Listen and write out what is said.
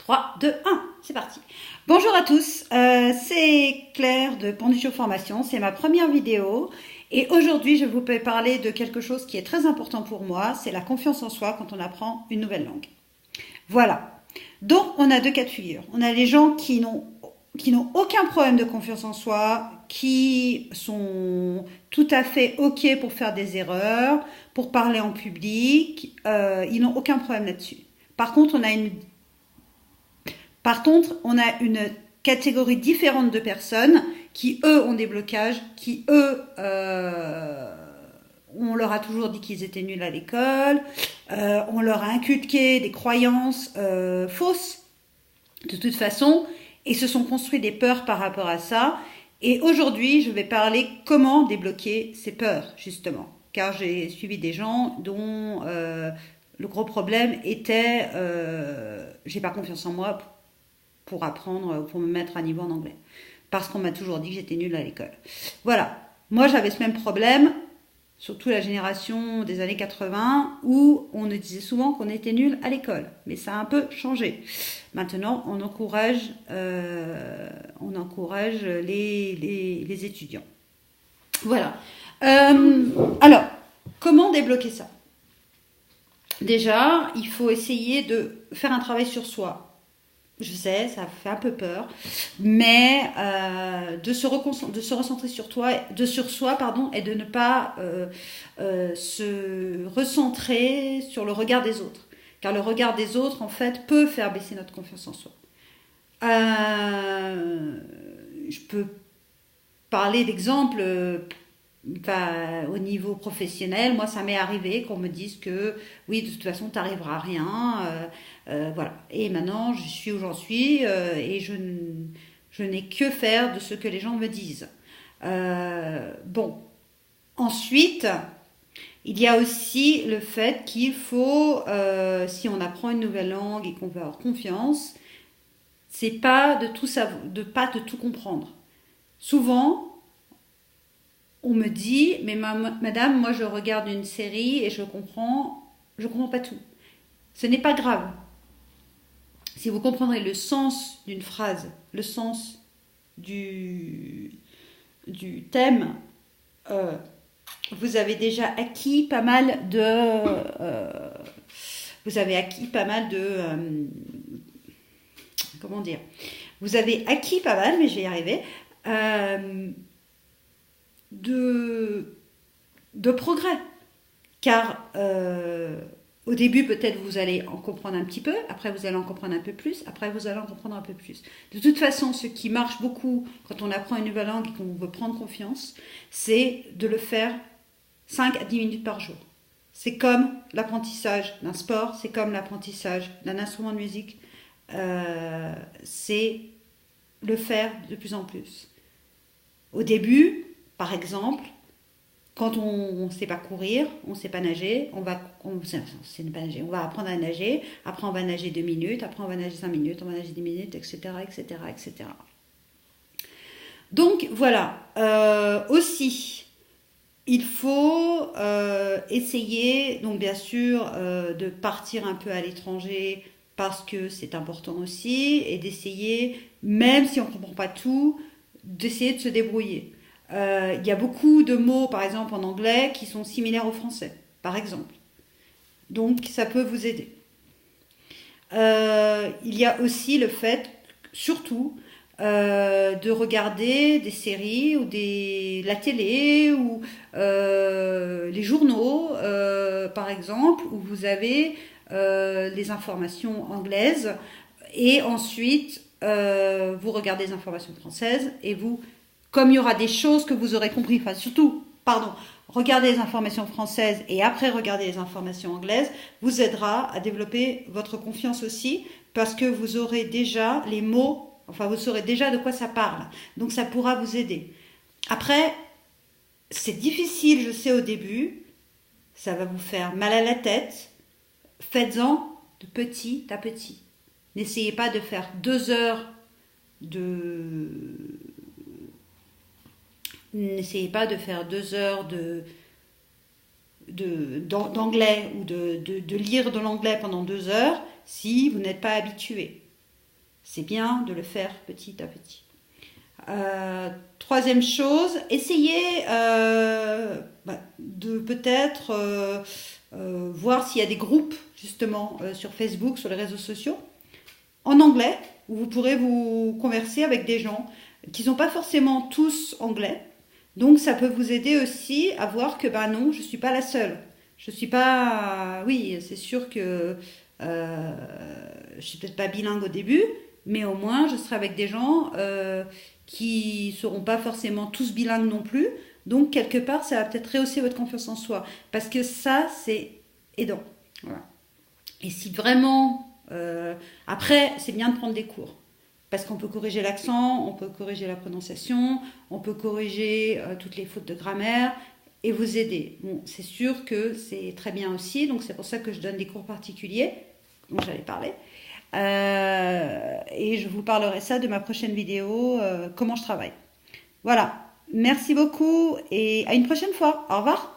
3, 2, 1, c'est parti. Bonjour à tous, c'est Claire de Penducho Formation, c'est ma première vidéo et aujourd'hui je vous peux parler de quelque chose qui est très important pour moi, c'est la confiance en soi quand on apprend une nouvelle langue. Voilà, donc on a deux cas de figure. On a les gens qui n'ont aucun problème de confiance en soi, qui sont tout à fait OK pour faire des erreurs, pour parler en public, ils n'ont aucun problème là-dessus. Par contre, on a une catégorie différente de personnes qui, eux, ont des blocages, qui, eux, on leur a toujours dit qu'ils étaient nuls à l'école, on leur a inculqué des croyances fausses, de toute façon, et se sont construits des peurs par rapport à ça. Et aujourd'hui, je vais parler comment débloquer ces peurs, justement. Car j'ai suivi des gens dont le gros problème était j'ai pas confiance en moi pour apprendre, pour me mettre à niveau en anglais. Parce qu'on m'a toujours dit que j'étais nulle à l'école. Voilà. Moi, j'avais ce même problème, surtout la génération des années 80, où on nous disait souvent qu'on était nul à l'école. Mais ça a un peu changé. Maintenant, on encourage les étudiants. Voilà. Alors, comment débloquer ça ? Déjà, il faut essayer de faire un travail sur soi. Je sais, ça fait un peu peur, mais de se recentrer sur soi, et de ne pas se recentrer sur le regard des autres. Car le regard des autres, en fait, peut faire baisser notre confiance en soi. Je peux parler d'exemples au niveau professionnel. Moi, ça m'est arrivé qu'on me dise que oui, de toute façon, tu n'arriveras à rien. Voilà. Et maintenant, je suis où j'en suis et je n'ai que faire de ce que les gens me disent. Bon. Ensuite, il y a aussi le fait qu'il faut, si on apprend une nouvelle langue et qu'on veut avoir confiance, c'est pas de tout savoir, pas de tout comprendre. Souvent, on me dit, mais madame, moi je regarde une série et je comprends pas tout. Ce n'est pas grave. Si vous comprendrez le sens d'une phrase, le sens du thème, vous avez déjà acquis pas mal comment dire, vous avez acquis pas mal, mais je vais y arriver, de progrès. Car au début, peut-être vous allez en comprendre un petit peu, après vous allez en comprendre un peu plus, après vous allez en comprendre un peu plus. De toute façon, ce qui marche beaucoup quand on apprend une nouvelle langue et qu'on veut prendre confiance, c'est de le faire 5 à 10 minutes par jour. C'est comme l'apprentissage d'un sport, c'est comme l'apprentissage d'un instrument de musique, c'est le faire de plus en plus. Au début, par exemple, quand on ne sait pas courir, on ne sait pas nager, on va apprendre à nager, après on va nager 2 minutes, après on va nager 5 minutes, on va nager 10 minutes, etc., etc., etc. Donc voilà, aussi, il faut essayer, donc bien sûr, de partir un peu à l'étranger parce que c'est important aussi, et d'essayer, même si on ne comprend pas tout, d'essayer de se débrouiller. Il y a beaucoup de mots, par exemple en anglais, qui sont similaires au français, par exemple. Donc ça peut vous aider. Il y a aussi le fait, surtout, de regarder des séries ou la télé ou les journaux, par exemple, où vous avez les informations anglaises et ensuite vous regardez les informations françaises et vous, comme il y aura des choses que vous aurez compris, regardez les informations françaises et après regardez les informations anglaises, vous aidera à développer votre confiance aussi, parce que vous aurez déjà les mots, vous saurez déjà de quoi ça parle. Donc ça pourra vous aider. Après, c'est difficile, je sais, au début, ça va vous faire mal à la tête. Faites-en de petit à petit. N'essayez pas de faire 2 heures d'anglais ou de lire de l'anglais pendant 2 heures si vous n'êtes pas habitué. c'est bien de le faire petit à petit. Troisième chose, essayez de peut-être voir s'il y a des groupes justement sur Facebook, sur les réseaux sociaux, en anglais, où vous pourrez vous converser avec des gens qui ne sont pas forcément tous anglais. Donc ça peut vous aider aussi à voir que ben non, je ne suis pas la seule. Je suis pas... Oui, c'est sûr que je suis peut-être pas bilingue au début, mais au moins je serai avec des gens qui seront pas forcément tous bilingues non plus. Donc quelque part, ça va peut-être rehausser votre confiance en soi. Parce que ça, c'est aidant. Voilà. Et si vraiment... après, c'est bien de prendre des cours. Parce qu'on peut corriger l'accent, on peut corriger la prononciation, on peut corriger toutes les fautes de grammaire et vous aider. Bon, c'est sûr que c'est très bien aussi, donc c'est pour ça que je donne des cours particuliers, dont j'allais parler. Et je vous parlerai ça de ma prochaine vidéo, comment je travaille. Voilà, merci beaucoup et à une prochaine fois. Au revoir.